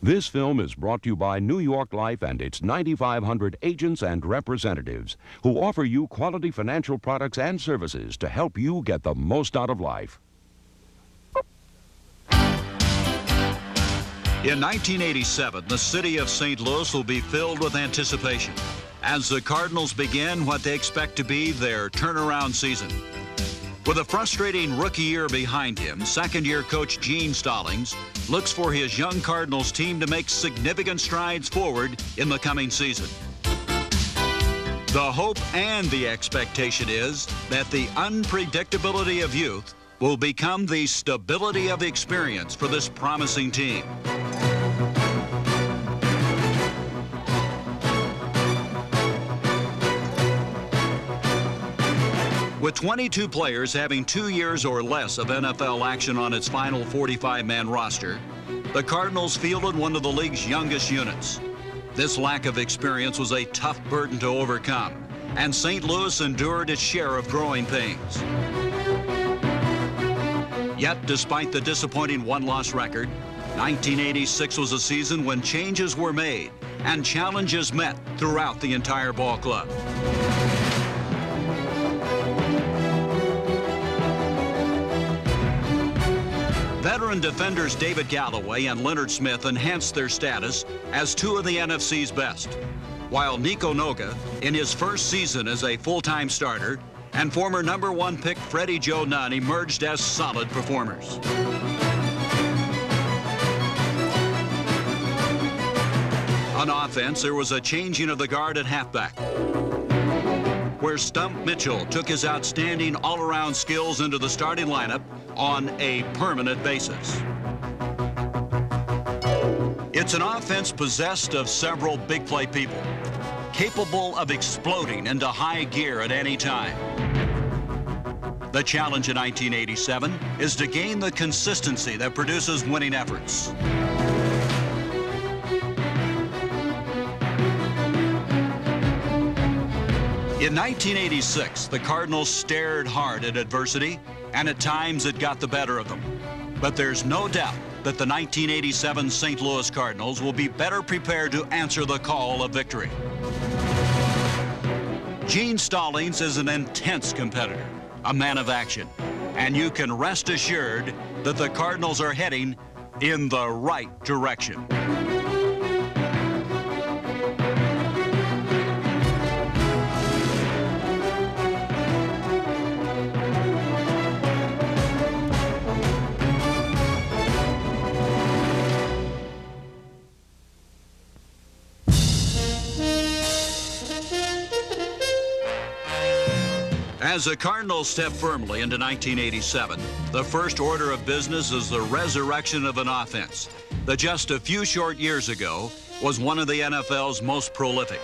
This film is brought to you by New York Life and its 9,500 agents and representatives who offer you quality financial products and services to help you get the most out of life. In 1987, the city of St. Louis will be filled with anticipation as the Cardinals begin what they expect to be their turnaround season. With a frustrating rookie year behind him, second-year coach Gene Stallings looks for his young Cardinals team to make significant strides forward in the coming season. The hope and the expectation is that the unpredictability of youth will become the stability of experience for this promising team. With 22 players having 2 years or less of NFL action on its final 45-man roster, the Cardinals fielded one of the league's youngest units. This lack of experience was a tough burden to overcome, and St. Louis endured its share of growing pains. Yet, despite the disappointing one-loss record, 1986 was a season when changes were made and challenges met throughout the entire ball club. Veteran defenders David Galloway and Leonard Smith enhanced their status as two of the NFC's best, while Nico Noga, in his first season as a full-time starter, and former #1 pick Freddie Joe Nunn emerged as solid performers. On offense, there was a changing of the guard at halfback, where Stump Mitchell took his outstanding all-around skills into the starting lineup on a permanent basis. It's an offense possessed of several big play people, capable of exploding into high gear at any time. The challenge in 1987 is to gain the consistency that produces winning efforts. In 1986, the Cardinals stared hard at adversity, and at times it got the better of them. But there's no doubt that the 1987 St. Louis Cardinals will be better prepared to answer the call of victory. Gene Stallings is an intense competitor, a man of action, and you can rest assured that the Cardinals are heading in the right direction. As the Cardinals step firmly into 1987, the first order of business is the resurrection of an offense that just a few short years ago was one of the NFL's most prolific.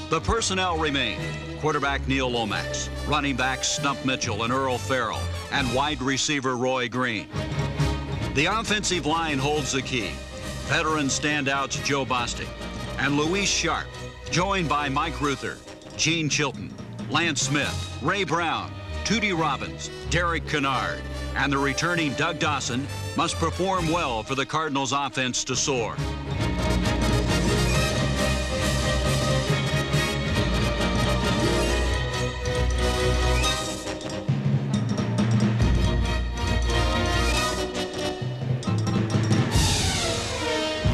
The personnel remain: quarterback Neil Lomax, running backs Stump Mitchell and Earl Farrell, and wide receiver Roy Green. The offensive line holds the key: veteran standouts Joe Bostic and Luis Sharp, joined by Mike Ruther, Gene Chilton, Lance Smith, Ray Brown, Tootie Robbins, Derek Kennard, and the returning Doug Dawson must perform well for the Cardinals' offense to soar.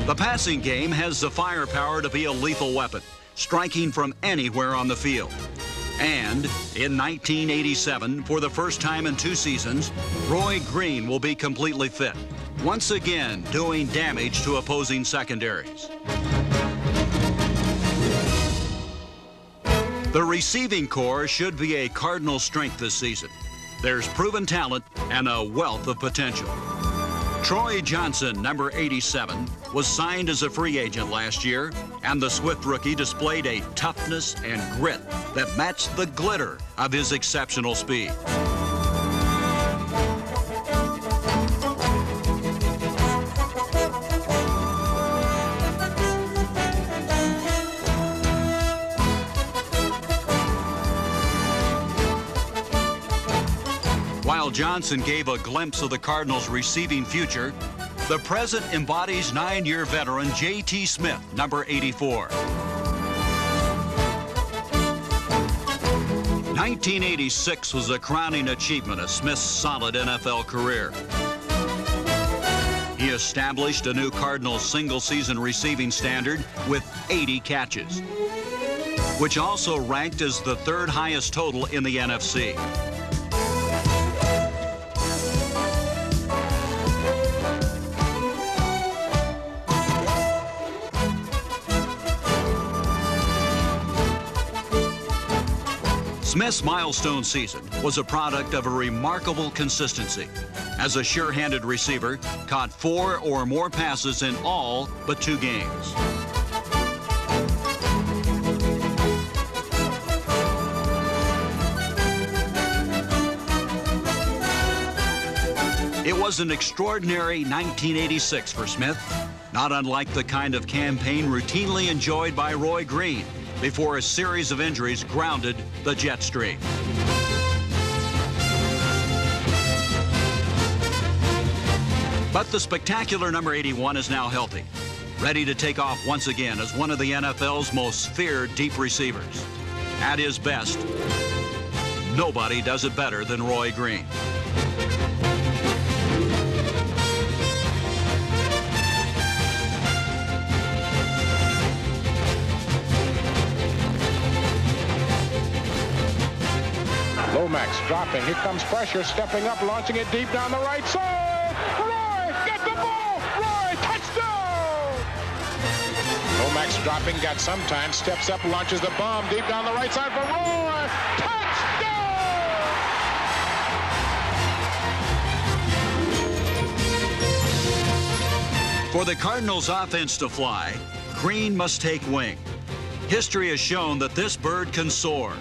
The passing game has the firepower to be a lethal weapon, striking from anywhere on the field. And in 1987, for the first time in 2 seasons, Roy Green will be completely fit, once again doing damage to opposing secondaries. The receiving corps should be a Cardinal strength this season. There's proven talent and a wealth of potential. Troy Johnson, number 87, was signed as a free agent last year, and the Swift rookie displayed a toughness and grit that matched the glitter of his exceptional speed. While Johnson gave a glimpse of the Cardinals' receiving future, The present embodies 9-year veteran J.T. Smith, number 84. 1986 was a crowning achievement of Smith's solid NFL career. He established a new Cardinals single-season receiving standard with 80 catches, which also ranked as the 3rd highest total in the NFC. Smith's milestone season was a product of a remarkable consistency. As a sure-handed receiver, caught 4 or more passes in all but 2 games. It was an extraordinary 1986 for Smith, not unlike the kind of campaign routinely enjoyed by Roy Green before a series of injuries grounded the jet stream. But the spectacular number 81 is now healthy, ready to take off once again as one of the NFL's most feared deep receivers. At his best, nobody does it better than Roy Green. Lomax dropping. Here comes pressure. Stepping up, launching it deep down the right side. Roy, get the ball. Roy, touchdown. Lomax dropping, got some time. Steps up, launches the bomb deep down the right side for Roy. Touchdown. For the Cardinals' offense to fly, Green must take wing. History has shown that this bird can soar.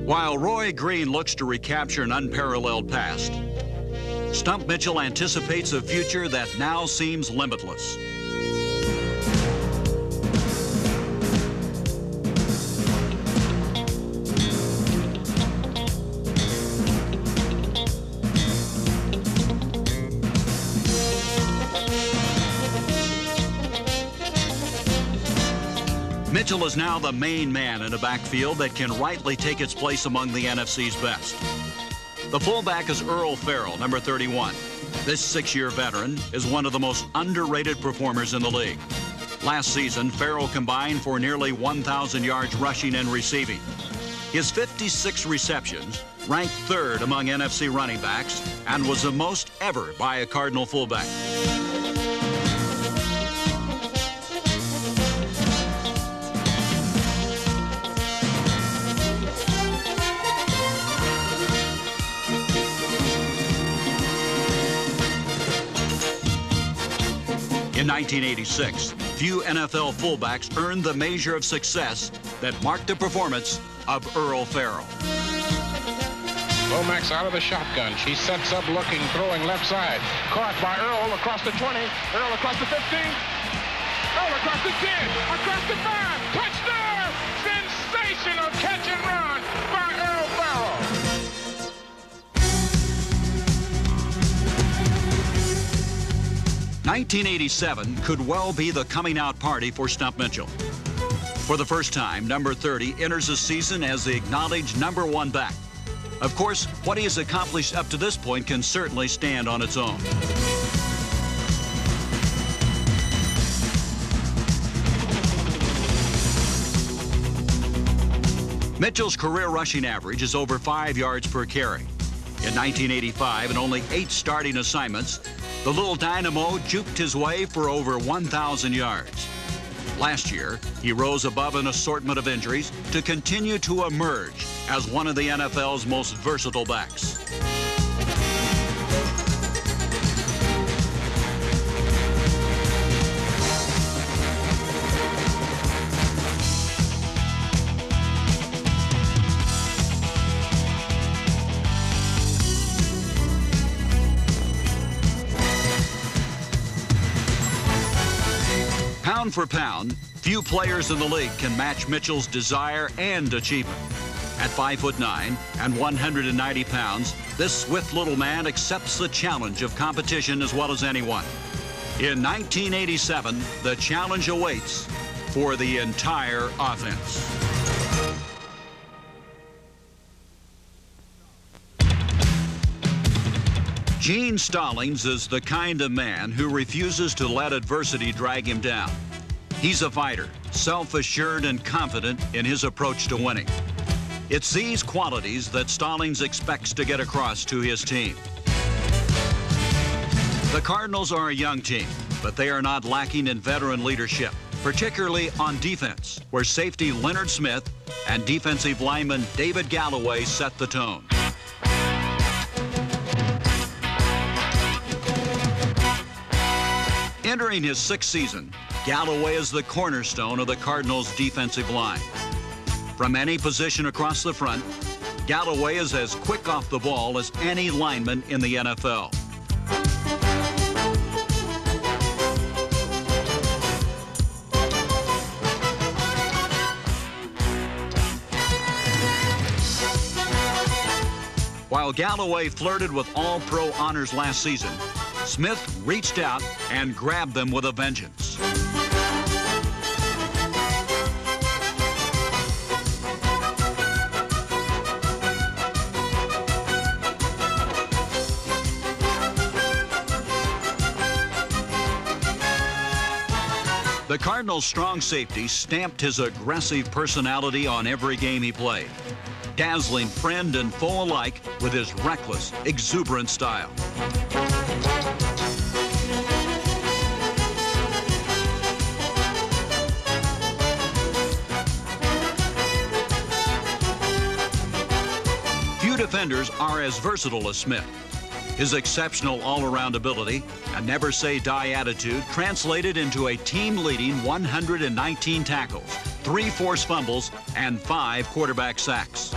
While Roy Green looks to recapture an unparalleled past, Stump Mitchell anticipates a future that now seems limitless. Mitchell is now the main man in a backfield that can rightly take its place among the NFC's best. The fullback is Earl Farrell, number 31. This 6-year veteran is one of the most underrated performers in the league. Last season, Farrell combined for nearly 1,000 yards rushing and receiving. His 56 receptions ranked 3rd among NFC running backs and was the most ever by a Cardinal fullback. In 1986, few NFL fullbacks earned the measure of success that marked the performance of Earl Farrell. Lomax out of the shotgun. She sets up looking, throwing left side. Caught by Earl across the 20. Earl across the 15. Earl across the 10. Across the 5. Touchdown! Sensational catch and run by Earl Farrell. 1987 could well be the coming-out party for Stump Mitchell. For the first time, number 30 enters the season as the acknowledged number 1 back. Of course, what he has accomplished up to this point can certainly stand on its own. Mitchell's career rushing average is over 5 yards per carry. In 1985, in only 8 starting assignments, the little dynamo juked his way for over 1,000 yards. Last year, he rose above an assortment of injuries to continue to emerge as one of the NFL's most versatile backs. Pound for pound, few players in the league can match Mitchell's desire and achievement. At 5'9" and 190 pounds, this swift little man accepts the challenge of competition as well as anyone. In 1987, the challenge awaits for the entire offense. Gene Stallings is the kind of man who refuses to let adversity drag him down. He's a fighter, self-assured and confident in his approach to winning. It's these qualities that Stallings expects to get across to his team. The Cardinals are a young team, but they are not lacking in veteran leadership, particularly on defense, where safety Leonard Smith and defensive lineman David Galloway set the tone. Entering his 6th season, Galloway is the cornerstone of the Cardinals' defensive line. From any position across the front, Galloway is as quick off the ball as any lineman in the NFL. While Galloway flirted with All-Pro honors last season, Smith reached out and grabbed them with a vengeance. The Cardinals' strong safety stamped his aggressive personality on every game he played, dazzling friend and foe alike with his reckless, exuberant style. Few defenders are as versatile as Smith. His exceptional all-around ability and never-say-die attitude translated into a team-leading 119 tackles, 3 forced fumbles, and 5 quarterback sacks.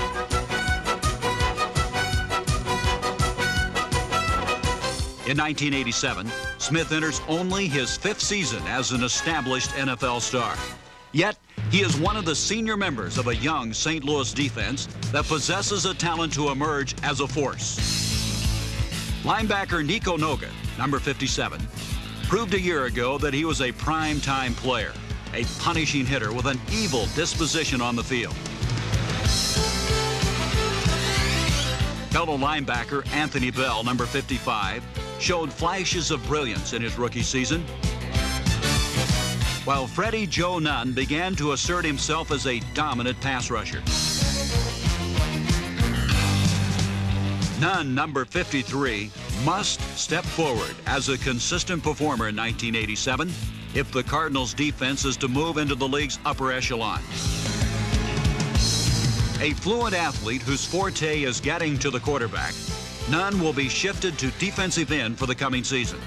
In 1987, Smith enters only his 5th season as an established NFL star. Yet, he is one of the senior members of a young St. Louis defense that possesses a talent to emerge as a force. Linebacker Nico Noga, number 57, proved a year ago that he was a prime-time player, a punishing hitter with an evil disposition on the field. Fellow linebacker Anthony Bell, number 55, showed flashes of brilliance in his rookie season, while Freddie Joe Nunn began to assert himself as a dominant pass rusher. Nunn, number 53, must step forward as a consistent performer in 1987 if the Cardinals' defense is to move into the league's upper echelon. A fluent athlete whose forte is getting to the quarterback, Nunn will be shifted to defensive end for the coming season.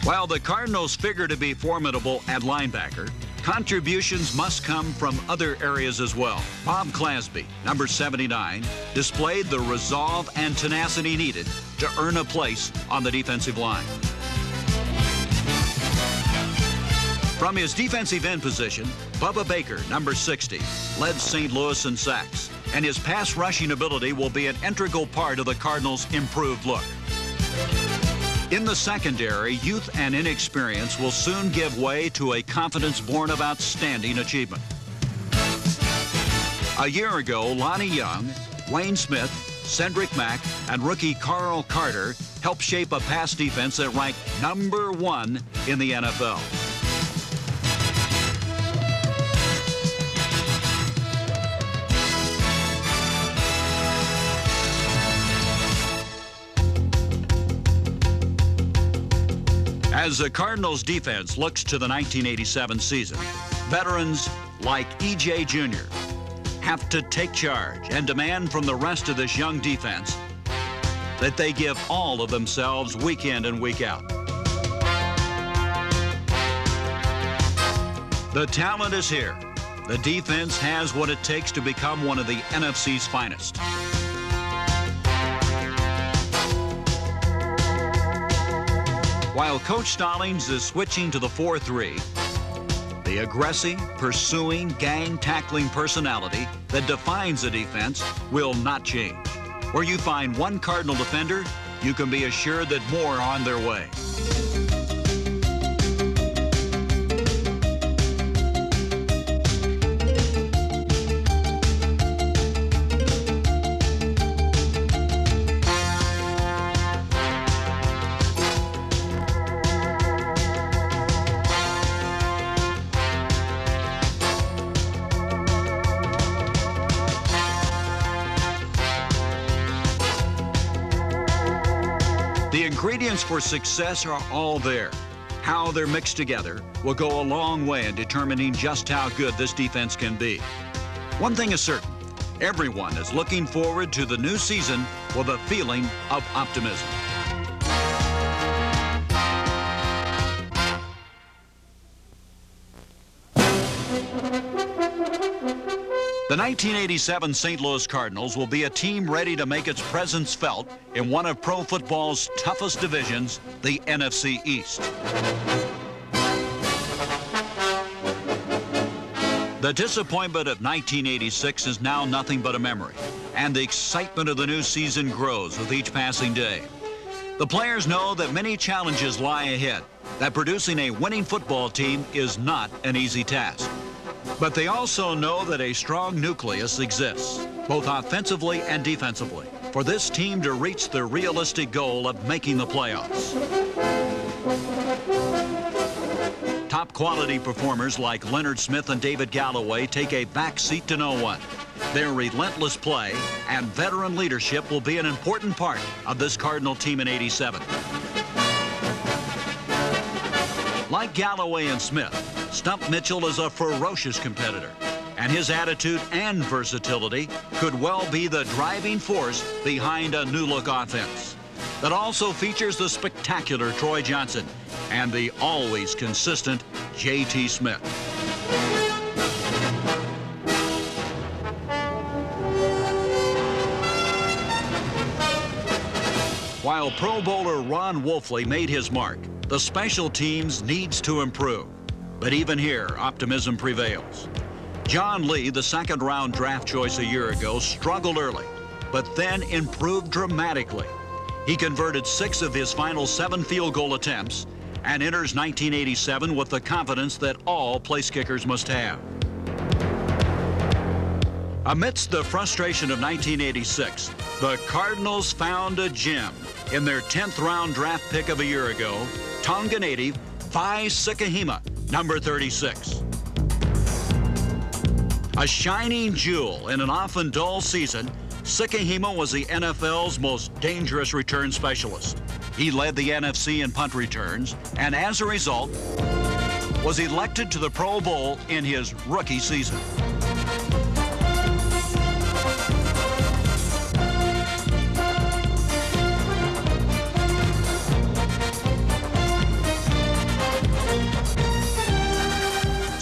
While the Cardinals figure to be formidable at linebacker, contributions must come from other areas as well. Bob Clasby, number 79, displayed the resolve and tenacity needed to earn a place on the defensive line. From his defensive end position, Bubba Baker, number 60, led St. Louis in sacks, and his pass rushing ability will be an integral part of the Cardinals' improved look. In the secondary, youth and inexperience will soon give way to a confidence born of outstanding achievement. A year ago, Lonnie Young, Wayne Smith, Cedric Mack, and rookie Carl Carter helped shape a pass defense that ranked number 1 in the NFL. As the Cardinals' defense looks to the 1987 season, veterans like E.J. Jr. have to take charge and demand from the rest of this young defense that they give all of themselves week in and week out. The talent is here. The defense has what it takes to become one of the NFC's finest. While Coach Stallings is switching to the 4-3, the aggressive, pursuing, gang-tackling personality that defines the defense will not change. Where you find one Cardinal defender, you can be assured that more are on their way. The ingredients for success are all there. How they're mixed together will go a long way in determining just how good this defense can be. One thing is certain, everyone is looking forward to the new season with a feeling of optimism. The 1987 St. Louis Cardinals will be a team ready to make its presence felt in one of pro football's toughest divisions, the NFC East. The disappointment of 1986 is now nothing but a memory, and the excitement of the new season grows with each passing day. The players know that many challenges lie ahead, that producing a winning football team is not an easy task. But they also know that a strong nucleus exists, both offensively and defensively, for this team to reach the realistic goal of making the playoffs. Top quality performers like Leonard Smith and David Galloway take a back seat to no one. Their relentless play and veteran leadership will be an important part of this Cardinal team in '87. Like Galloway and Smith, Stump Mitchell is a ferocious competitor, and his attitude and versatility could well be the driving force behind a new-look offense that also features the spectacular Troy Johnson and the always consistent J.T. Smith. While Pro Bowler Ron Wolfley made his mark, the special teams needs to improve. But even here, optimism prevails. John Lee, the second-round draft choice a year ago, struggled early, but then improved dramatically. He converted 6 of his final 7 field goal attempts and enters 1987 with the confidence that all place kickers must have. Amidst the frustration of 1986, the Cardinals found a gem in their 10th-round draft pick of a year ago, Tonga native Vai Sikahema, number 36. A shining jewel in an often dull season, Sikahema was the NFL's most dangerous return specialist. He led the NFC in punt returns, and as a result, was elected to the Pro Bowl in his rookie season.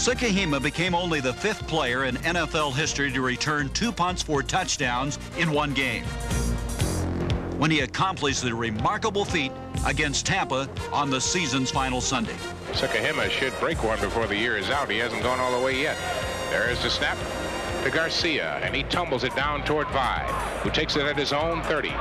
Sikahema became only the 5th player in NFL history to return 2 punts for touchdowns in one game, when he accomplished the remarkable feat against Tampa on the season's final Sunday. Sikahema should break one before the year is out. He hasn't gone all the way yet. There is the snap to Garcia, and he tumbles it down toward Vai, who takes it at his own 30.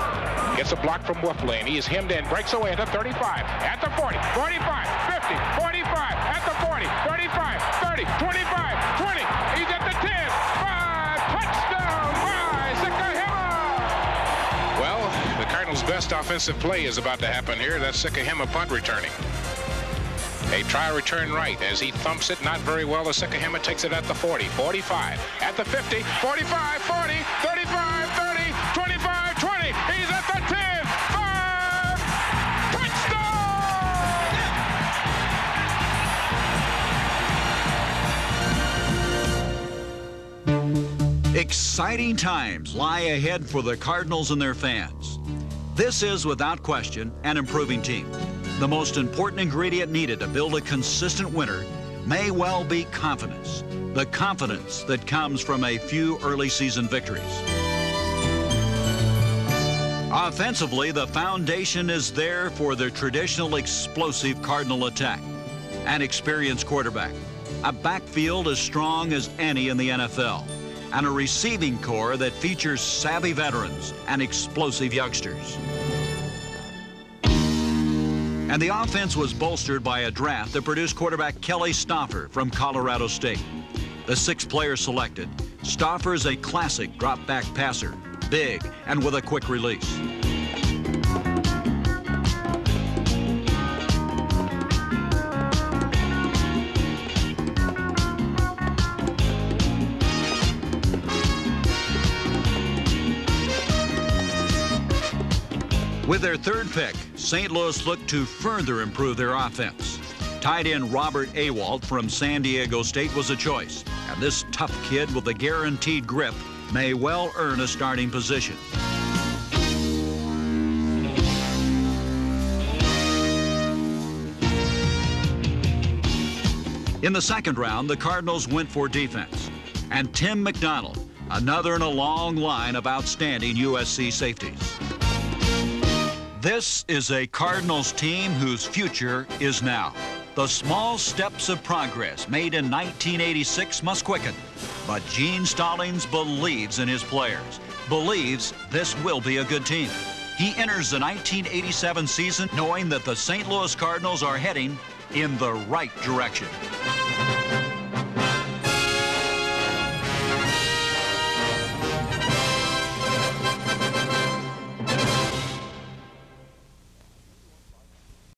Gets a block from Wolfley, and he is hemmed in, breaks away at the 35, at the 40, 45, 50, 45, at the 40, 35, 30, 25, 20. He's at the 10, 5, touchdown, Vai Sikahema. Well, the Cardinals' best offensive play is about to happen here. That's Sikahema punt returning. A try return right as he thumps it not very well. The Sikahema takes it at the 40, 45, at the 50, 45, 40, 35, 30, 25, 20. He's at the 10, 5, touchdown! Exciting times lie ahead for the Cardinals and their fans. This is, without question, an improving team. The most important ingredient needed to build a consistent winner may well be confidence. The confidence that comes from a few early season victories. Offensively, the foundation is there for the traditional explosive Cardinal attack. An experienced quarterback, a backfield as strong as any in the NFL, and a receiving corps that features savvy veterans and explosive youngsters. And the offense was bolstered by a draft that produced quarterback Kelly Stauffer from Colorado State. The 6th player selected, Stauffer is a classic drop-back passer, big and with a quick release. With their 3rd pick, St. Louis looked to further improve their offense. Tight end Robert Awalt from San Diego State was a choice, and this tough kid with a guaranteed grip may well earn a starting position. In the 2nd round, the Cardinals went for defense, and Tim McDonald, another in a long line of outstanding USC safeties. This is a Cardinals team whose future is now. The small steps of progress made in 1986 must quicken. But Gene Stallings believes in his players, believes this will be a good team. He enters the 1987 season knowing that the St. Louis Cardinals are heading in the right direction.